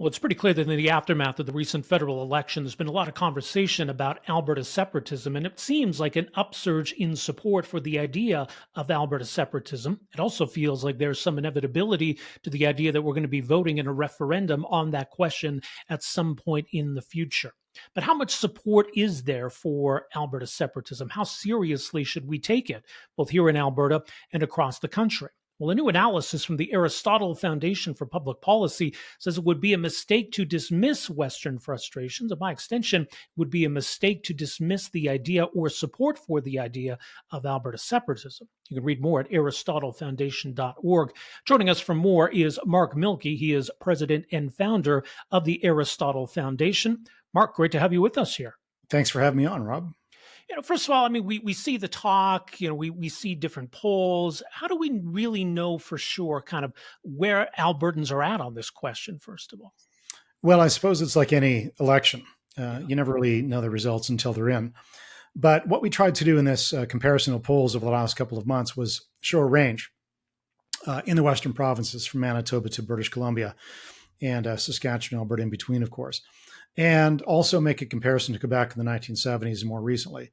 Well, it's pretty clear that in the aftermath of the recent federal election, there's been a lot of conversation about Alberta separatism, and it seems like an upsurge in support for the idea of Alberta separatism. It also feels like there's some inevitability to the idea that we're going to be voting in a referendum on that question at some point in the future. But how much support is there for Alberta separatism? How seriously should we take it, both here in Alberta and across the country? Well, a new analysis from the Aristotle Foundation for Public Policy says it would be a mistake to dismiss Western frustrations, and by extension, it would be a mistake to dismiss the idea or support for the idea of Alberta separatism. You can read more at aristotlefoundation.org. Joining us for more is Mark Milke. He is president and founder of the Aristotle Foundation. Mark, great to have you with us here. Thanks for having me on, Rob. First of all, I mean, we see the talk, we see different polls. How do we really know for sure kind of where Albertans are at on this question, first of all? Well, I suppose it's like any election. You never really know the results until they're in. But what we tried to do in this comparison of polls over the last couple of months was show a range in the Western provinces from Manitoba to British Columbia and Saskatchewan, Alberta in between, of course. And also make a comparison to Quebec in the 1970s and more recently.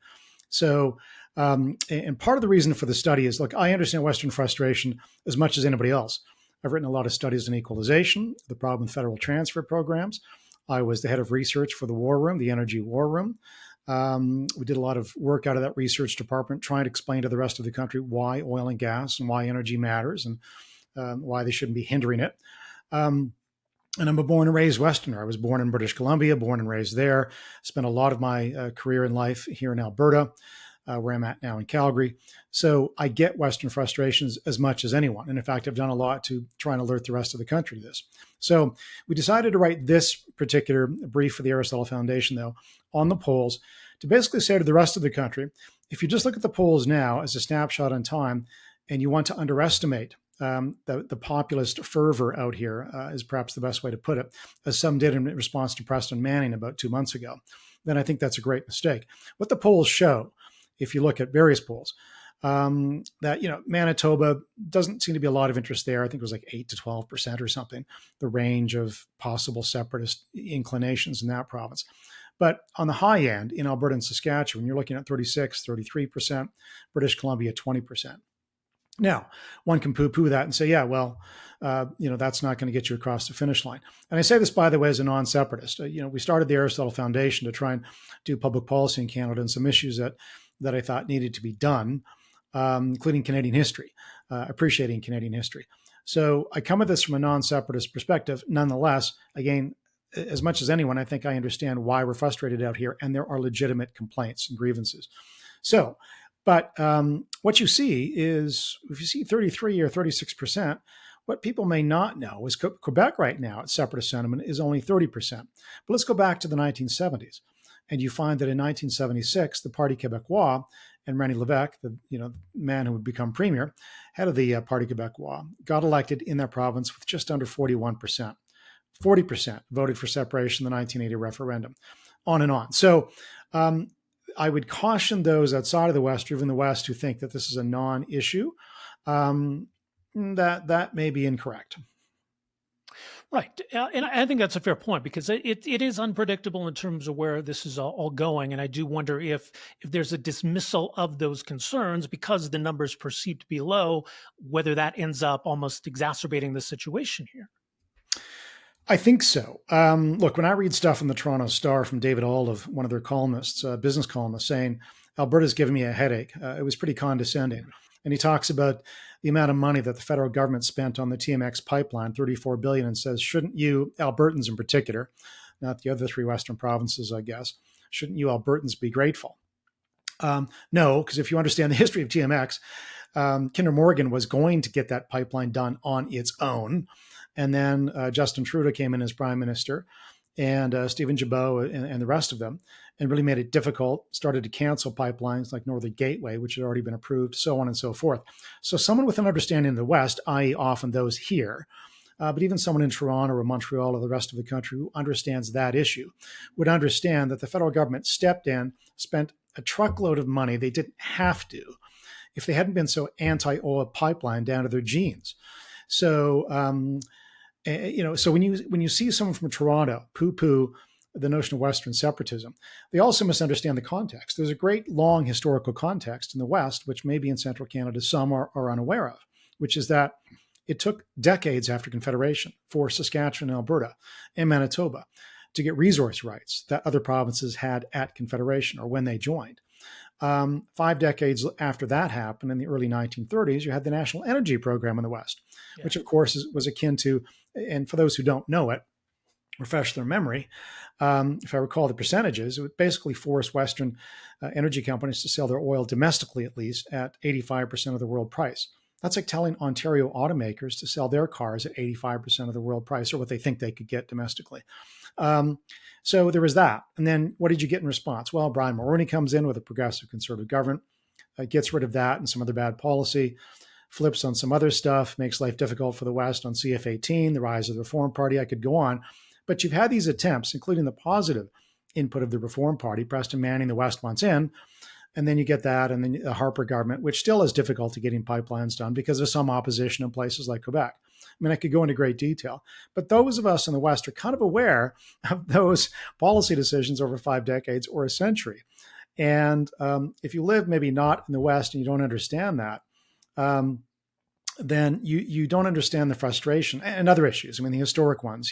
So, and part of the reason for the study is, look, I understand Western frustration as much as anybody else. I've written a lot of studies on equalization, the problem with federal transfer programs. I was the head of research for the War Room, the Energy War Room. We did a lot of work out of that research department trying to explain to the rest of the country why oil and gas and why energy matters and why they shouldn't be hindering it. And I'm a born and raised Westerner. I was born in British Columbia, born and raised there. Spent a lot of my career and life here in Alberta, where I'm at now in Calgary. So I get Western frustrations as much as anyone. And in fact, I've done a lot to try and alert the rest of the country to this. So we decided to write this particular brief for the Aristotle Foundation, though, on the polls to basically say to the rest of the country, if you just look at the polls now as a snapshot in time and you want to underestimate the populist fervor out here is perhaps the best way to put it, as some did in response to Preston Manning about 2 months ago, then I think that's a great mistake. What the polls show, if you look at various polls, that, Manitoba doesn't seem to be a lot of interest there. I think it was like 8 to 12% or something, the range of possible separatist inclinations in that province. But on the high end, in Alberta and Saskatchewan, you're looking at 36, 33%, British Columbia, 20%. Now, one can poo-poo that and say, yeah, well, that's not going to get you across the finish line. And I say this, by the way, as a non-separatist. We started the Aristotle Foundation to try and do public policy in Canada and some issues that I thought needed to be done, including Canadian history, appreciating Canadian history. So I come at this from a non-separatist perspective. Nonetheless, again, as much as anyone, I think I understand why we're frustrated out here, and there are legitimate complaints and grievances. So, but what you see is, if you see 33 or 36%, what people may not know is Quebec right now, its separatist sentiment is only 30%. But let's go back to the 1970s. And you find that in 1976, the Parti Québécois and René Lévesque, the man who would become premier, head of the Parti Québécois, got elected in that province with just under 41%. 40% voted for separation in the 1980 referendum, on and on. So I would caution those outside of the West, or even the West, who think that this is a non-issue, that may be incorrect. Right. And I think that's a fair point, because it is unpredictable in terms of where this is all going. And I do wonder if there's a dismissal of those concerns because the numbers perceived to be low, whether that ends up almost exacerbating the situation here. I think so. Look, when I read stuff in the Toronto Star from David Olive, one of their columnists, business columnists, saying, Alberta's giving me a headache, it was pretty condescending. And he talks about the amount of money that the federal government spent on the TMX pipeline, $34 billion, and says, shouldn't you, Albertans in particular, not the other three Western provinces, I guess, shouldn't you Albertans be grateful? No, because if you understand the history of TMX, Kinder Morgan was going to get that pipeline done on its own. And then Justin Trudeau came in as prime minister, and Stephen Gibault and the rest of them, and really made it difficult, started to cancel pipelines like Northern Gateway, which had already been approved, so on and so forth. So someone with an understanding of the West, i.e. often those here, but even someone in Toronto or Montreal or the rest of the country who understands that issue, would understand that the federal government stepped in, spent a truckload of money they didn't have to if they hadn't been so anti-oil pipeline down to their genes. So, So when you see someone from Toronto poo-poo the notion of Western separatism, they also misunderstand the context. There's a great long historical context in the West, which maybe in central Canada some are unaware of, which is that it took decades after Confederation for Saskatchewan and Alberta and Manitoba to get resource rights that other provinces had at Confederation or when they joined. 5 decades after that happened, in the early 1930s, you had the National Energy Program in the West, which of course was akin to, and for those who don't know it, refresh their memory, if I recall the percentages, it would basically force Western energy companies to sell their oil domestically, at least, at 85% of the world price. That's like telling Ontario automakers to sell their cars at 85% of the world price, or what they think they could get domestically. So there was that. And then what did you get in response? Well, Brian Mulroney comes in with a progressive conservative government, gets rid of that and some other bad policy, flips on some other stuff, makes life difficult for the West on CF18, the rise of the Reform Party. I could go on. But you've had these attempts, including the positive input of the Reform Party, Preston Manning, the West wants in. And then you get that, and then the Harper government, which still has difficulty getting pipelines done because of some opposition in places like Quebec. I mean, I could go into great detail, but those of us in the West are kind of aware of those policy decisions over 5 decades or a century. And if you live maybe not in the West and you don't understand that, then you don't understand the frustration and other issues. I mean, the historic ones,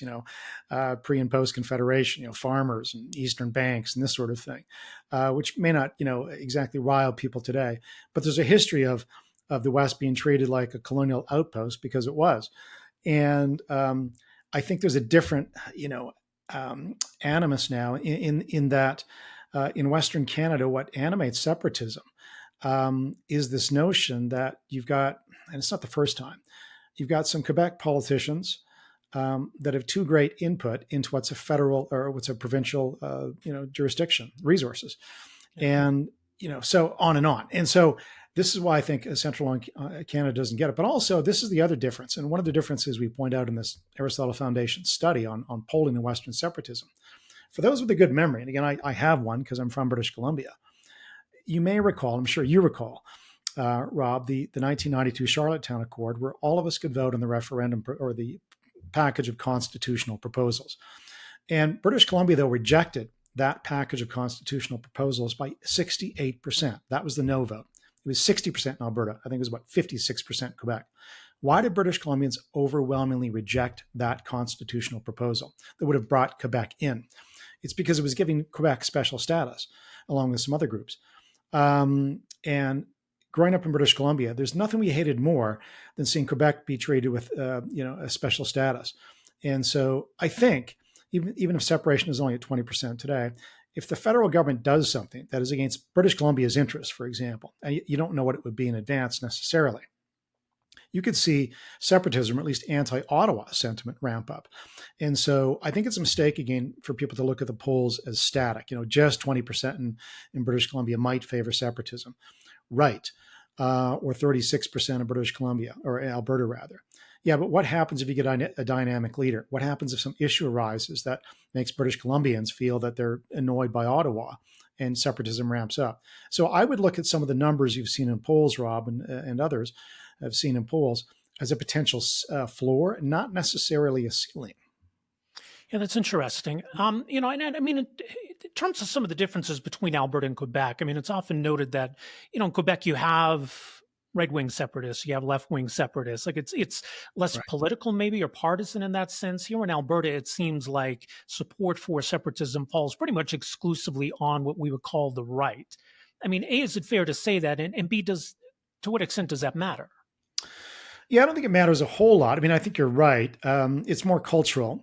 pre and post Confederation, farmers and Eastern banks and this sort of thing, which may not, exactly rile people today. But there's a history of the West being treated like a colonial outpost because it was. And I think there's a different, animus now in that in Western Canada, what animates separatism is this notion that you've got, and it's not the first time, you've got some Quebec politicians that have too great input into what's a federal or what's a provincial, jurisdiction, resources. Yeah. And, so on and on. And so this is why I think Central Canada doesn't get it. But also, this is the other difference. And one of the differences we point out in this Aristotle Foundation study on polling and Western separatism. For those with a good memory, and again, I have one because I'm from British Columbia, you may recall, I'm sure you recall, Rob, the 1992 Charlottetown Accord, where all of us could vote on the referendum or the package of constitutional proposals. And British Columbia, though, rejected that package of constitutional proposals by 68%. That was the no vote. It was 60% in Alberta. I think it was about 56% Quebec. Why did British Columbians overwhelmingly reject that constitutional proposal that would have brought Quebec in? It's because it was giving Quebec special status, along with some other groups. And growing up in British Columbia, there's nothing we hated more than seeing Quebec be treated with, a special status. And so I think even if separation is only at 20% today, if the federal government does something that is against British Columbia's interests, for example, and you don't know what it would be in advance necessarily, you could see separatism, or at least anti-Ottawa sentiment ramp up. And so I think it's a mistake, again, for people to look at the polls as static. Just 20% in British Columbia might favor separatism. Right. Or 36% in British Columbia, or Alberta, rather. Yeah, but what happens if you get a dynamic leader? What happens if some issue arises that makes British Columbians feel that they're annoyed by Ottawa and separatism ramps up? So I would look at some of the numbers you've seen in polls, Rob, and others have seen in polls as a potential floor, not necessarily a ceiling. Yeah, that's interesting. And I mean, in terms of some of the differences between Alberta and Quebec, I mean, it's often noted that, in Quebec you have right-wing separatists, you have left-wing separatists. Like it's less Right. political maybe or partisan in that sense. Here in Alberta, it seems like support for separatism falls pretty much exclusively on what we would call the right. I mean, A, is it fair to say that? And B, to what extent does that matter? Yeah, I don't think it matters a whole lot. I mean, I think you're right. It's more cultural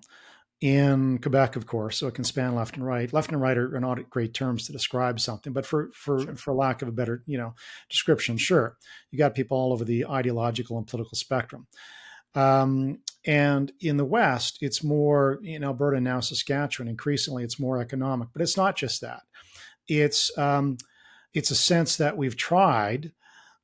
in Quebec, of course, so it can span left and right. Left and right are not great terms to describe something, but for lack of a better description, sure, you got people all over the ideological and political spectrum. And in the West, it's more in Alberta, now Saskatchewan. Increasingly, it's more economic, but it's not just that. It's a sense that we've tried.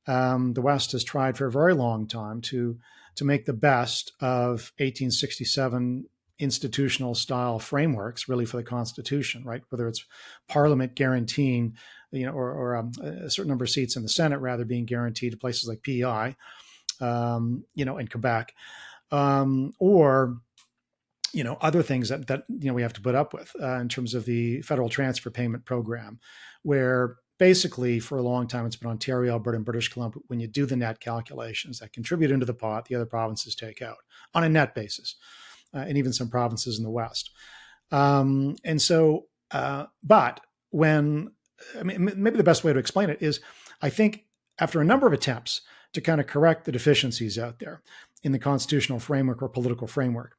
The West has tried for a very long time to make the best of 1867 institutional style frameworks, really, for the Constitution, right? Whether it's Parliament guaranteeing, or a certain number of seats in the Senate rather being guaranteed to places like PEI, in Quebec, or other things that we have to put up with in terms of the federal transfer payment program, where basically for a long time it's been Ontario, Alberta, and British Columbia. When you do the net calculations that contribute into the pot, the other provinces take out on a net basis, and even some provinces in the West. But when, I mean, maybe the best way to explain it is, I think after a number of attempts to kind of correct the deficiencies out there in the constitutional framework or political framework,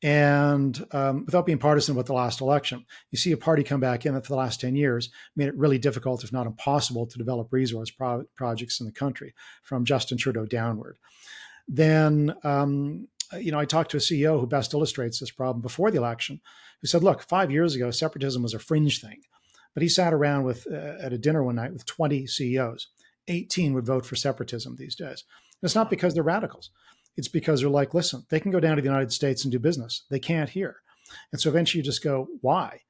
and without being partisan about the last election, you see a party come back in that for the last 10 years made it really difficult, if not impossible, to develop resource projects in the country from Justin Trudeau downward. Then, I talked to a CEO who best illustrates this problem before the election, who said, look, 5 years ago, separatism was a fringe thing. But he sat around at a dinner one night with 20 CEOs. 18 would vote for separatism these days. And it's not because they're radicals. It's because they're like, listen, they can go down to the United States and do business. They can't here. And so eventually you just go, why?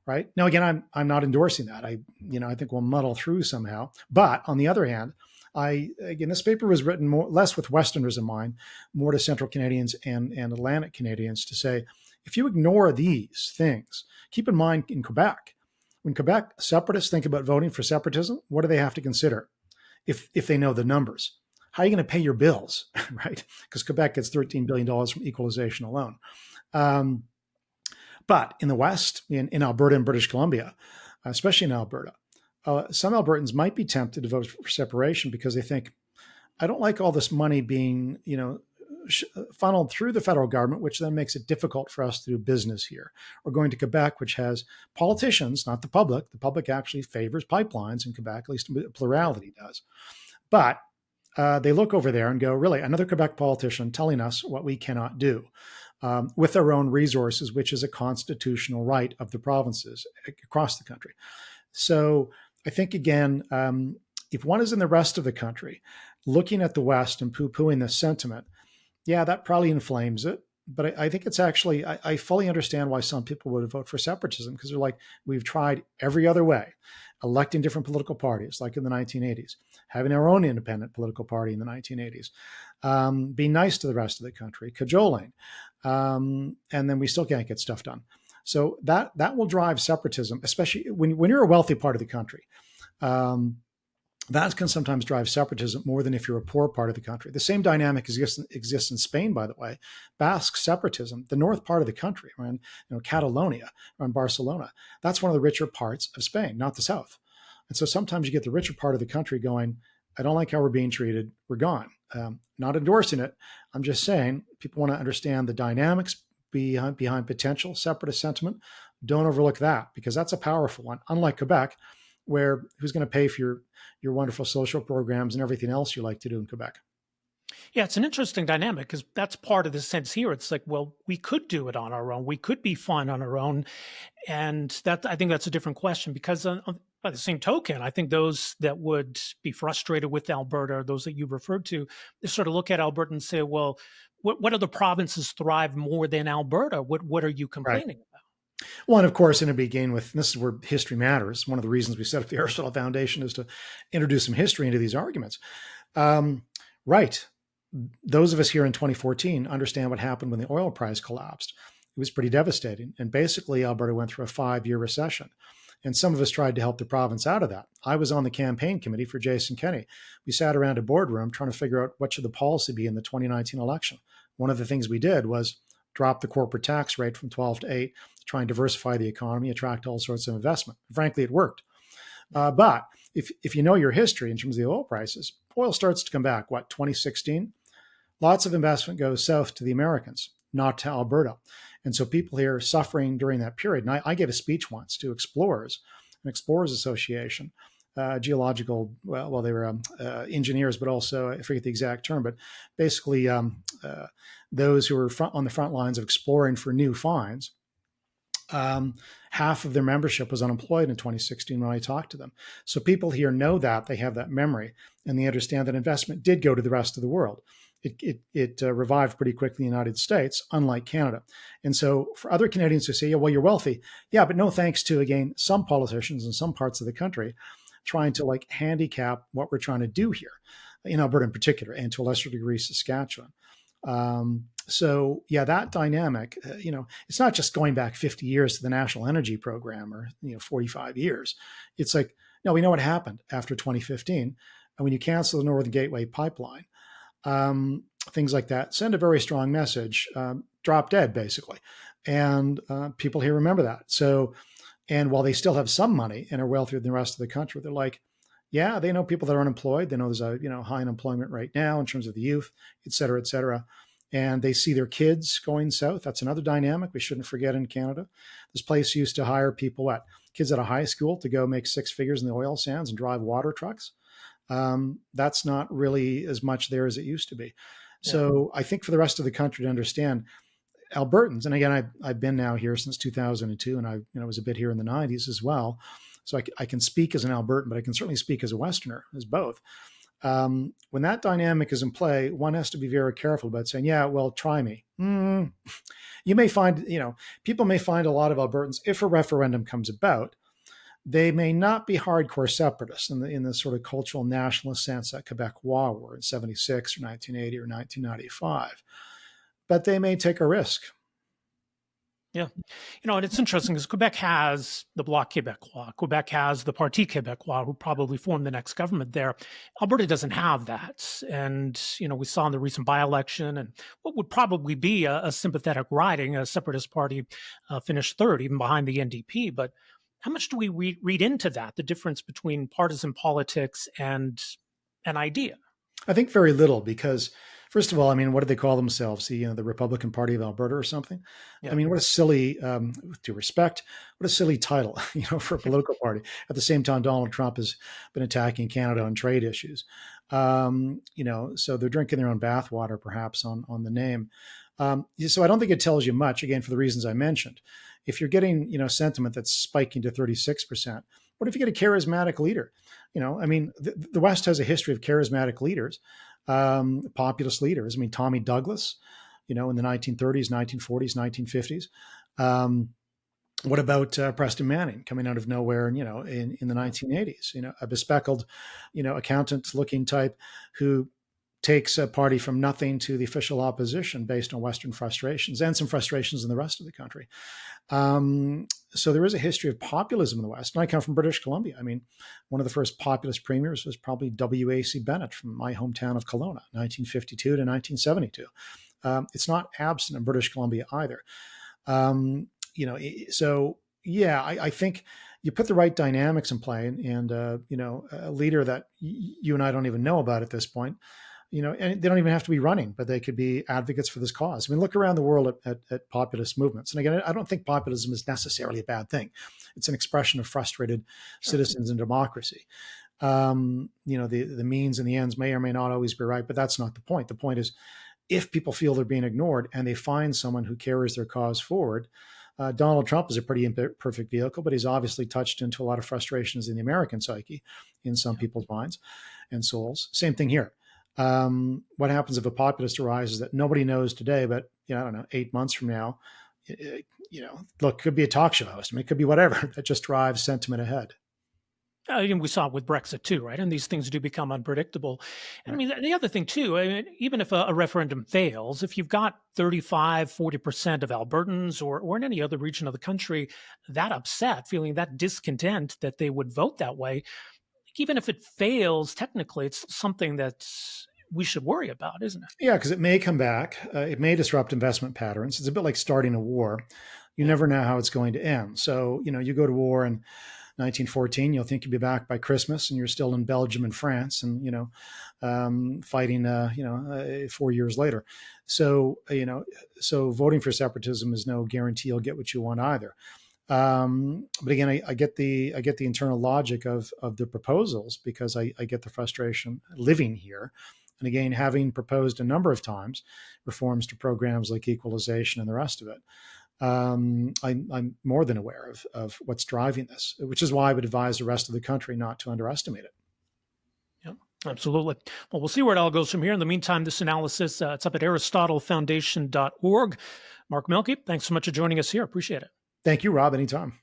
Right? Now, again, I'm not endorsing that. I think we'll muddle through somehow. But on the other hand, this paper was written less with Westerners in mind, more to Central Canadians and Atlantic Canadians to say, if you ignore these things, keep in mind in Quebec, when Quebec separatists think about voting for separatism, what do they have to consider if they know the numbers? How are you going to pay your bills, right? Because Quebec gets $13 billion from equalization alone. But in the West, in Alberta and British Columbia, especially in Alberta, some Albertans might be tempted to vote for separation because they think, I don't like all this money being, funneled through the federal government, which then makes it difficult for us to do business here. Or going to Quebec, which has politicians, not the public. The public actually favors pipelines in Quebec, at least a plurality does. But they look over there and go, really, another Quebec politician telling us what we cannot do with our own resources, which is a constitutional right of the provinces across the country. So I think, again, if one is in the rest of the country, looking at the West and poo-pooing this sentiment, yeah, that probably inflames it. But I think it's actually, I fully understand why some people would vote for separatism, because they're like, we've tried every other way, electing different political parties, like in the 1980s, having our own independent political party in the 1980s, being nice to the rest of the country, cajoling, and then we still can't get stuff done. So that will drive separatism, especially when you're a wealthy part of the country. That can sometimes drive separatism more than if you're a poor part of the country. The same dynamic exists in Spain, by the way. Basque separatism, the north part of the country, around Catalonia, around Barcelona, that's one of the richer parts of Spain, not the south. And so sometimes you get the richer part of the country going, I don't like how we're being treated, we're gone. Not endorsing it. I'm just saying people want to understand the dynamics behind potential separatist sentiment. Don't overlook that, because that's a powerful one. Unlike Quebec, where who's going to pay for your wonderful social programs and everything else you like to do in Quebec? Yeah, it's an interesting dynamic because that's part of the sense here. It's like, well, we could do it on our own. We could be fine on our own. And that, I think that's a different question, because by the same token, I think those that would be frustrated with Alberta, those that you referred to, they sort of look at Alberta and say, well, what other provinces thrive more than Alberta? What are you Right. complaining about? Well, and of course, and to begin with, this is where history matters. One of the reasons we set up the Aristotle Foundation is to introduce some history into these arguments. Right. Those of us here in 2014 understand what happened when the oil price collapsed. It was pretty devastating. And basically, Alberta went through a 5-year recession. And some of us tried to help the province out of that. I was on the campaign committee for Jason Kenney. We sat around a boardroom trying to figure out what should the policy be in the 2019 election. One of the things we did was drop the corporate tax rate from 12 to 8, try and diversify the economy, attract all sorts of investment. Frankly, it worked. But if you know your history in terms of the oil prices, oil starts to come back, 2016? Lots of investment goes south to the Americans, not to Alberta. And so people here are suffering during that period. And I gave a speech once to explorers, an explorers association, geological, well, they were engineers, but also, I forget the exact term, but basically those who were on the front lines of exploring for new finds. Half of their membership was unemployed in 2016 when I talked to them. So people here know that, they have that memory, and they understand that investment did go to the rest of the world. It revived pretty quickly in the United States, unlike Canada. And so for other Canadians who say, yeah, well, you're wealthy. Yeah, but no thanks to, again, some politicians in some parts of the country trying to handicap what we're trying to do here, in Alberta in particular, and to a lesser degree, Saskatchewan. So yeah, that dynamic, it's not just going back 50 years to the National Energy Program or 45 years. It's like, no, we know what happened after 2015, and when you cancel the Northern Gateway pipeline, things like that send a very strong message. Drop dead, basically, and people here remember that. So, and while they still have some money and are wealthier than the rest of the country, they're like, yeah, they know people that are unemployed. They know there's a high unemployment right now in terms of the youth, et cetera, et cetera. And they see their kids going south. That's another dynamic we shouldn't forget in Canada. This place used to hire people, kids out of high school to go make six figures in the oil sands and drive water trucks. That's not really as much there as it used to be. Yeah. So I think for the rest of the country to understand, Albertans, and again, I've been now here since 2002, and I was a bit here in the 90s as well. So I can speak as an Albertan, but I can certainly speak as a Westerner, as both. When that dynamic is in play, one has to be very careful about saying, yeah, well, try me. You may find, people may find a lot of Albertans, if a referendum comes about, they may not be hardcore separatists in the sort of cultural nationalist sense that Quebecois were in 76 or 1980 or 1995, but they may take a risk. Yeah. And it's interesting because Quebec has the Bloc Québécois. Quebec has the Parti Québécois, who probably form the next government there. Alberta doesn't have that. And, we saw in the recent by-election and what would probably be a sympathetic riding, a separatist party finished third, even behind the NDP. But how much do we read into that, the difference between partisan politics and an idea? I think very little because, first of all, I mean, what do they call themselves? The Republican Party of Alberta or something? Yeah. I mean, what a silly, with due respect, what a silly title, for a political party. At the same time, Donald Trump has been attacking Canada on trade issues. So they're drinking their own bathwater, perhaps, on the name. So I don't think it tells you much, again, for the reasons I mentioned. If you're getting, sentiment that's spiking to 36%, what if you get a charismatic leader? I mean, the West has a history of charismatic leaders, populist leaders. I mean, Tommy Douglas, in the 1930s, 1940s, 1950s. What about Preston Manning coming out of nowhere, in the 1980s? A bespectacled, accountant-looking type who takes a party from nothing to the official opposition based on Western frustrations and some frustrations in the rest of the country. So there is a history of populism in the West. And I come from British Columbia. I mean, one of the first populist premiers was probably W.A.C. Bennett from my hometown of Kelowna, 1952 to 1972. It's not absent in British Columbia either. So yeah, I think you put the right dynamics in play and a leader that you and I don't even know about at this point, and they don't even have to be running, but they could be advocates for this cause. I mean, look around the world at populist movements. And again, I don't think populism is necessarily a bad thing. It's an expression of frustrated citizens in democracy. The means and the ends may or may not always be right, but that's not the point. The point is, if people feel they're being ignored and they find someone who carries their cause forward, Donald Trump is a pretty imperfect vehicle, but he's obviously touched into a lot of frustrations in the American psyche, in some people's minds and souls. Same thing here. What happens if a populist arises that nobody knows today, but I don't know, 8 months from now, look, could be a talk show host. I mean, it could be whatever that just drives sentiment ahead. We saw it with Brexit too, right? And these things do become unpredictable. And Right. I mean, the other thing too, I mean, even if a referendum fails, if you've got 35, 40% of Albertans or in any other region of the country that upset, feeling that discontent that they would vote that way, even if it fails, technically, it's something that we should worry about, isn't it? Yeah, because it may come back. It may disrupt investment patterns. It's a bit like starting a war. You Yeah. never know how it's going to end. So, you go to war in 1914, you'll think you'll be back by Christmas, and you're still in Belgium and France, and fighting. 4 years later. So, so voting for separatism is no guarantee you'll get what you want either. But again, I get the internal logic of the proposals because I get the frustration living here. And again, having proposed a number of times reforms to programs like equalization and the rest of it, I'm more than aware of what's driving this, which is why I would advise the rest of the country not to underestimate it. Yeah, absolutely. Well, we'll see where it all goes from here. In the meantime, this analysis, it's up at AristotleFoundation.org. Mark Milke, thanks so much for joining us here. Appreciate it. Thank you, Rob. Anytime.